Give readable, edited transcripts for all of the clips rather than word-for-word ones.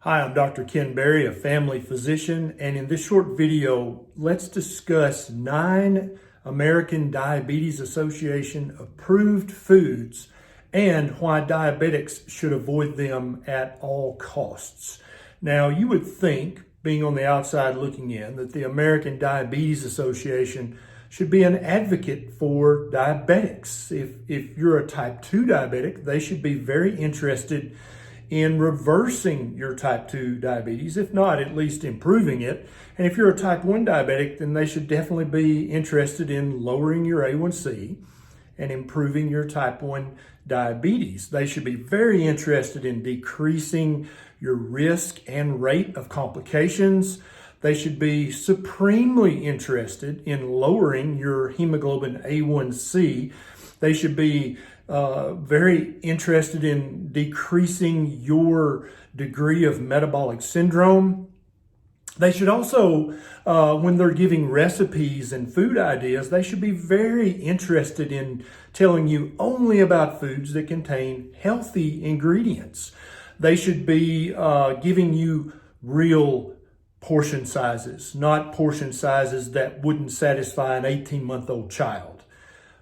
Hi, I'm Dr. Ken Berry, a family physician, and in this short video, let's discuss 9 American Diabetes Association approved foods and why diabetics should avoid them at all costs. Now, you would think, being on the outside looking in, that the American Diabetes Association should be an advocate for diabetics. If you're a type 2 diabetic, they should be very interested in reversing your type 2 diabetes, if not at least improving it. And if you're a type 1 diabetic, then they should definitely be interested in lowering your A1C and improving your type 1 diabetes. They should be very interested in decreasing your risk and rate of complications. They should be supremely interested in lowering your hemoglobin A1C. They should be very interested in decreasing your degree of metabolic syndrome. They should also, when they're giving recipes and food ideas, they should be very interested in telling you only about foods that contain healthy ingredients. They should be giving you real portion sizes, not portion sizes that wouldn't satisfy an 18-month-old child.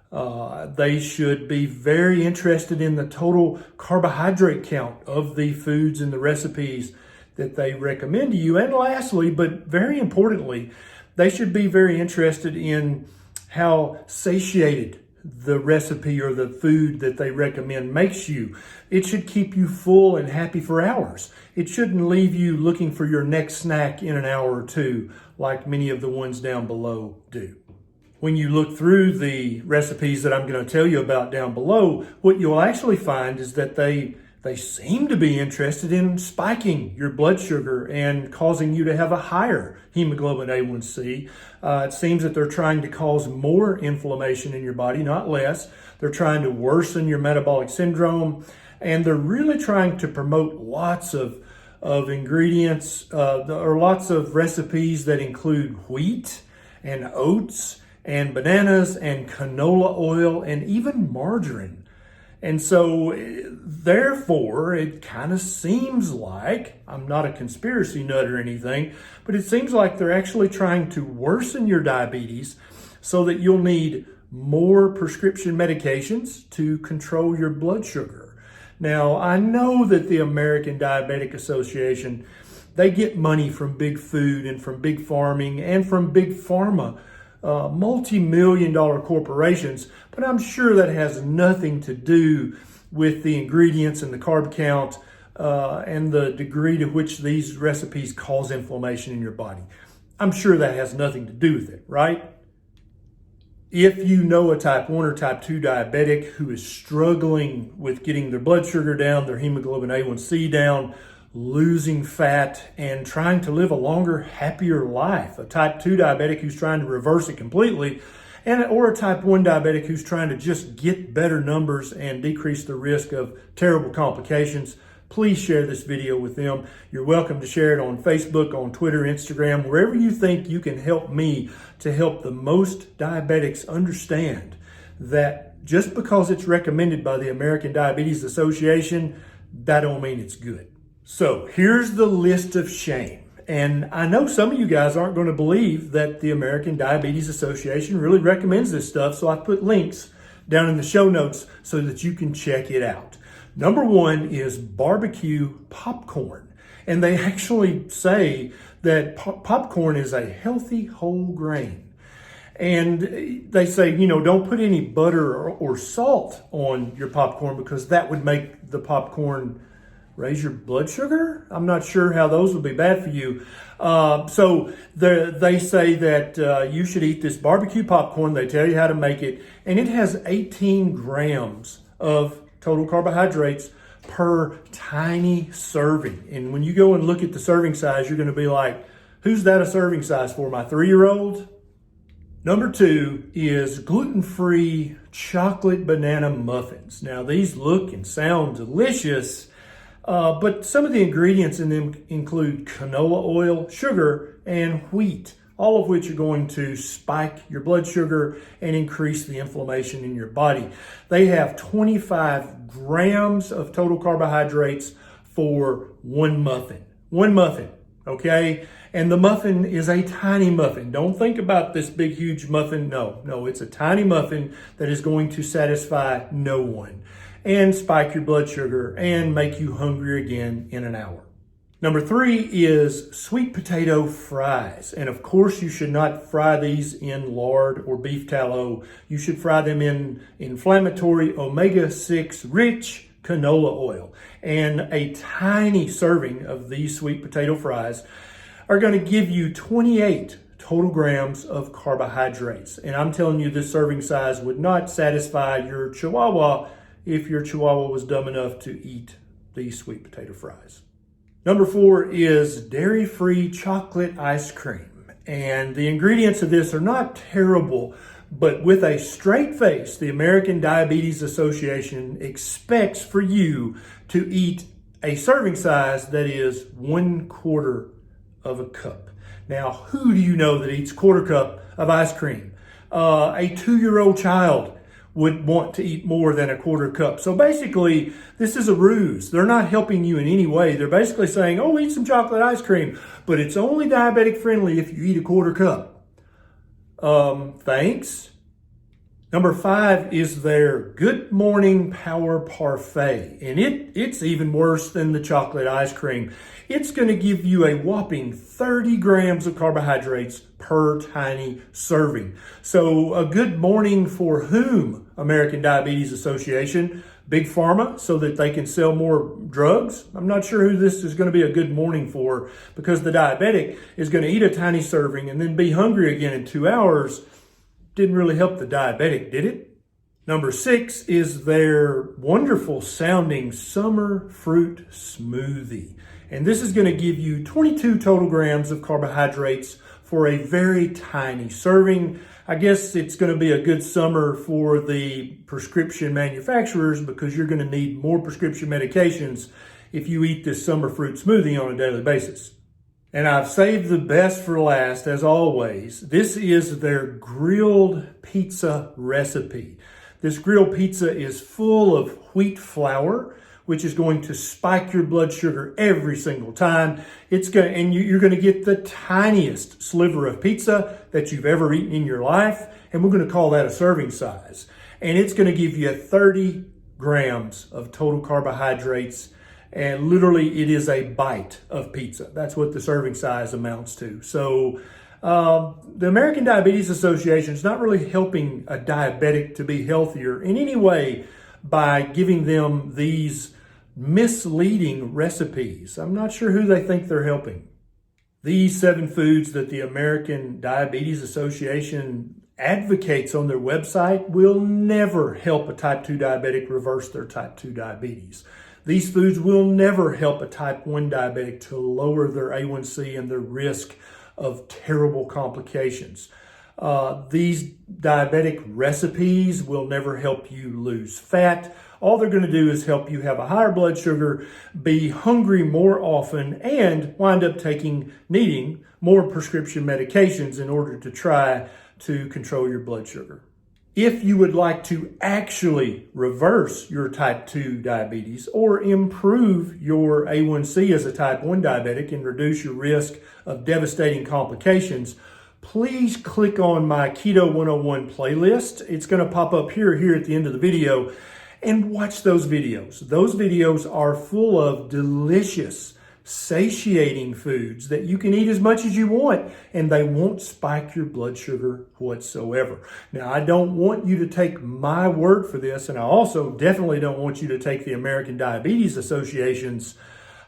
They should be very interested in the total carbohydrate count of the foods and the recipes that they recommend to you. And lastly, but very importantly, they should be very interested in how satiated the recipe or the food that they recommend makes you. It should keep you full and happy for hours. It shouldn't leave you looking for your next snack in an hour or two, like many of the ones down below do. When you look through the recipes that I'm going to tell you about down below, what you'll actually find is that they seem to be interested in spiking your blood sugar and causing you to have a higher hemoglobin A1C. It seems that they're trying to cause more inflammation in your body, not less. They're trying to worsen your metabolic syndrome, and they're really trying to promote lots of ingredients or lots of recipes that include wheat and oats and bananas and canola oil and even margarine. And so therefore, it kind of seems like, I'm not a conspiracy nut or anything, but it seems like they're actually trying to worsen your diabetes so that you'll need more prescription medications to control your blood sugar. Now, I know that the American Diabetic Association, they get money from big food and from big farming and from big pharma, multi-million-dollar corporations, but I'm sure that has nothing to do with the ingredients and the carb count and the degree to which these recipes cause inflammation in your body. I'm sure that has nothing to do with it, right? If you know a type 1 or type 2 diabetic who is struggling with getting their blood sugar down, their hemoglobin A1C down, losing fat, and trying to live a longer, happier life, a type 2 diabetic who's trying to reverse it completely, or a type 1 diabetic who's trying to just get better numbers and decrease the risk of terrible complications, please share this video with them. You're welcome to share it on Facebook, on Twitter, Instagram, wherever you think you can help me to help the most diabetics understand that just because it's recommended by the American Diabetes Association, that don't mean it's good. So here's the list of shame. And I know some of you guys aren't going to believe that the American Diabetes Association really recommends this stuff, so I put links down in the show notes so that you can check it out. Number 1 is BBQ Popcorn. And they actually say that popcorn is a healthy whole grain. And they say, don't put any butter or salt on your popcorn because that would make the popcorn raise your blood sugar. I'm not sure how those would be bad for you. So they say that you should eat this BBQ popcorn. They tell you how to make it. And it has 18 grams of total carbohydrates per tiny serving. And when you go and look at the serving size, you're going to be like, who's that a serving size for? My 3-year-old? Number 2 is gluten-free chocolate banana muffins. Now, these look and sound delicious, but some of the ingredients in them include canola oil, sugar, and wheat, all of which are going to spike your blood sugar and increase the inflammation in your body. They have 25 grams of total carbohydrates for one muffin, one muffin, okay? And the muffin is a tiny muffin. Don't think about this big, huge muffin. No, it's a tiny muffin that is going to satisfy no one and spike your blood sugar and make you hungry again in an hour. Number 3 is sweet potato fries. And of course, you should not fry these in lard or beef tallow. You should fry them in inflammatory omega-6 rich canola oil. And a tiny serving of these sweet potato fries are going to give you 28 total grams of carbohydrates. And I'm telling you, this serving size would not satisfy your chihuahua if your chihuahua was dumb enough to eat these sweet potato fries. Number 4 is dairy-free chocolate ice cream. And the ingredients of this are not terrible, but with a straight face, the American Diabetes Association expects for you to eat a serving size that is 1/4 of a cup. Now, who do you know that eats 1/4 cup of ice cream? A 2-year-old child would want to eat more than a 1/4 cup. So basically, this is a ruse. They're not helping you in any way. They're basically saying, oh, eat some chocolate ice cream, but it's only diabetic friendly if you eat a 1/4 cup. Thanks. Number 5 is their Good Morning Power Parfait. And it's even worse than the chocolate ice cream. It's going to give you a whopping 30 grams of carbohydrates per tiny serving. So a good morning for whom, American Diabetes Association? Big Pharma, so that they can sell more drugs? I'm not sure who this is going to be a good morning for, because the diabetic is going to eat a tiny serving and then be hungry again in 2 hours. Didn't really help the diabetic, did it? Number 6 is their wonderful sounding summer fruit smoothie. And this is going to give you 22 total grams of carbohydrates for a very tiny serving. I guess it's going to be a good summer for the prescription manufacturers, because you're going to need more prescription medications if you eat this summer fruit smoothie on a daily basis. And I've saved the best for last, as always. This is their grilled pizza recipe. This grilled pizza is full of wheat flour, which is going to spike your blood sugar every single time. You're going to get the tiniest sliver of pizza that you've ever eaten in your life, and we're going to call that a serving size. And it's going to give you 30 grams of total carbohydrates. And literally, it is a bite of pizza. That's what the serving size amounts to. So the American Diabetes Association is not really helping a diabetic to be healthier in any way by giving them these misleading recipes. I'm not sure who they think they're helping. These 7 foods that the American Diabetes Association advocates on their website will never help a type 2 diabetic reverse their type 2 diabetes. These foods will never help a type 1 diabetic to lower their A1C and their risk of terrible complications. These diabetic recipes will never help you lose fat. All they're going to do is help you have a higher blood sugar, be hungry more often, and wind up needing more prescription medications in order to try to control your blood sugar. If you would like to actually reverse your type 2 diabetes or improve your A1C as a type 1 diabetic and reduce your risk of devastating complications, please click on my Keto 101 playlist. It's going to pop up here at the end of the video, and watch those videos. Those videos are full of delicious, satiating foods that you can eat as much as you want, and they won't spike your blood sugar whatsoever. Now, I don't want you to take my word for this, and I also definitely don't want you to take the American Diabetes Association's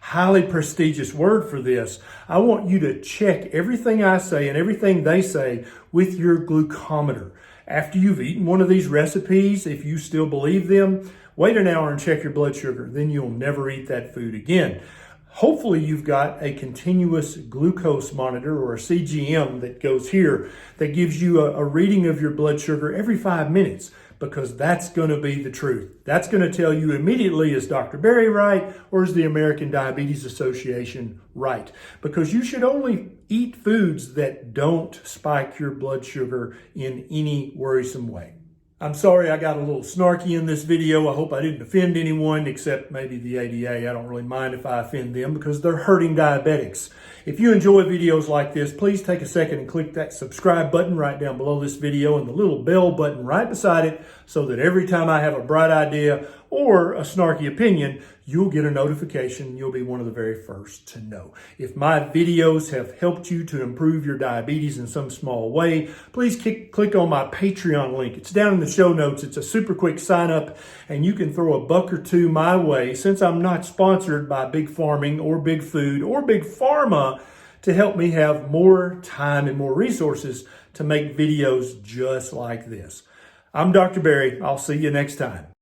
highly prestigious word for this. I want you to check everything I say and everything they say with your glucometer. After you've eaten one of these recipes, if you still believe them, wait an hour and check your blood sugar. Then you'll never eat that food again. Hopefully you've got a continuous glucose monitor or a CGM that goes here that gives you a reading of your blood sugar every 5 minutes, because that's going to be the truth. That's going to tell you immediately, is Dr. Berry right, or is the American Diabetes Association right? Because you should only eat foods that don't spike your blood sugar in any worrisome way. I'm sorry I got a little snarky in this video. I hope I didn't offend anyone except maybe the ADA. I don't really mind if I offend them because they're hurting diabetics. If you enjoy videos like this, please take a second and click that subscribe button right down below this video and the little bell button right beside it so that every time I have a bright idea or a snarky opinion, you'll get a notification. You'll be one of the very first to know. If my videos have helped you to improve your diabetes in some small way, please click on my Patreon link. It's down in the show notes. It's a super quick sign up and you can throw a buck or two my way since I'm not sponsored by Big Farming or Big Food or Big Pharma to help me have more time and more resources to make videos just like this. I'm Dr. Barry. I'll see you next time.